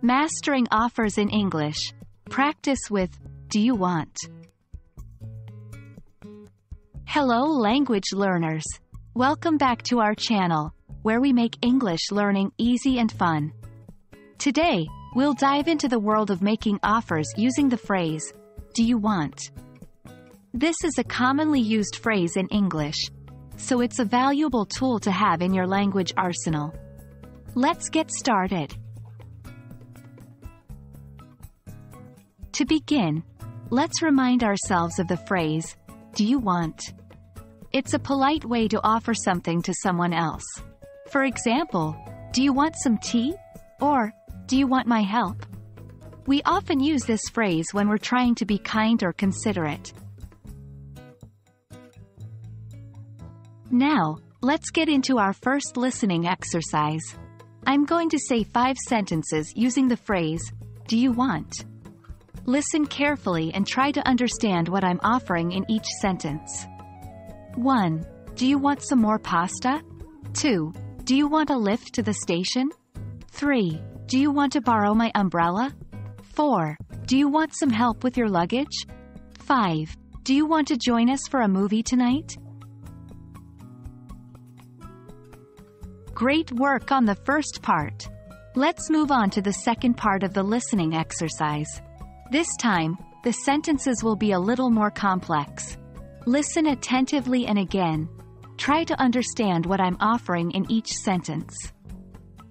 Mastering offers in English. Practice with Do you want? Hello language learners. Welcome back to our channel, where we make English learning easy and fun. Today, we'll dive into the world of making offers using the phrase, do you want? This is a commonly used phrase in English, so it's a valuable tool to have in your language arsenal. Let's get started. To begin, let's remind ourselves of the phrase, do you want? It's a polite way to offer something to someone else. For example, do you want some tea? Or, do you want my help? We often use this phrase when we're trying to be kind or considerate. Now, let's get into our first listening exercise. I'm going to say 5 sentences using the phrase, do you want? Listen carefully and try to understand what I'm offering in each sentence. 1. Do you want some more pasta? 2. Do you want a lift to the station? 3. Do you want to borrow my umbrella? 4. Do you want some help with your luggage? 5. Do you want to join us for a movie tonight? Great work on the first part. Let's move on to the second part of the listening exercise. This time, the sentences will be a little more complex. Listen attentively and again, try to understand what I'm offering in each sentence.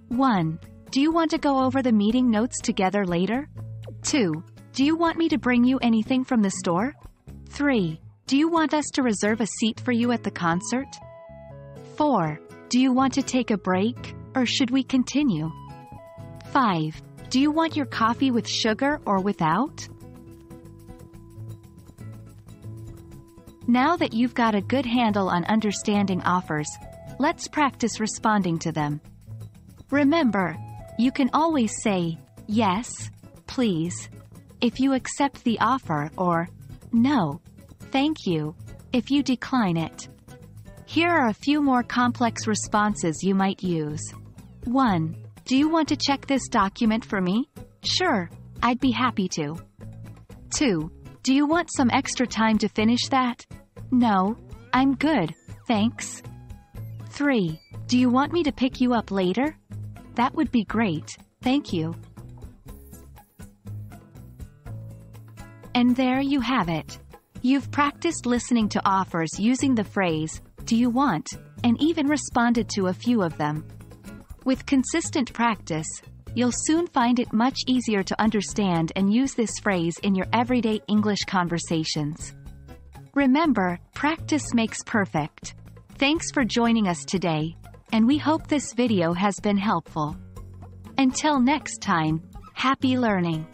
1. Do you want to go over the meeting notes together later? 2. Do you want me to bring you anything from the store? 3. Do you want us to reserve a seat for you at the concert? 4. Do you want to take a break, or should we continue? 5. Do you want your coffee with sugar or without? Now that you've got a good handle on understanding offers, let's practice responding to them. Remember, you can always say, yes, please, if you accept the offer, or no, thank you, if you decline it. Here are a few more complex responses you might use. 1. Do you want to check this document for me? Sure, I'd be happy to. 2. Do you want some extra time to finish that? No, I'm good, thanks. 3. Do you want me to pick you up later? That would be great, thank you. And there you have it. You've practiced listening to offers using the phrase, do you want, and even responded to a few of them. With consistent practice, you'll soon find it much easier to understand and use this phrase in your everyday English conversations. Remember, practice makes perfect. Thanks for joining us today, and we hope this video has been helpful. Until next time, happy learning!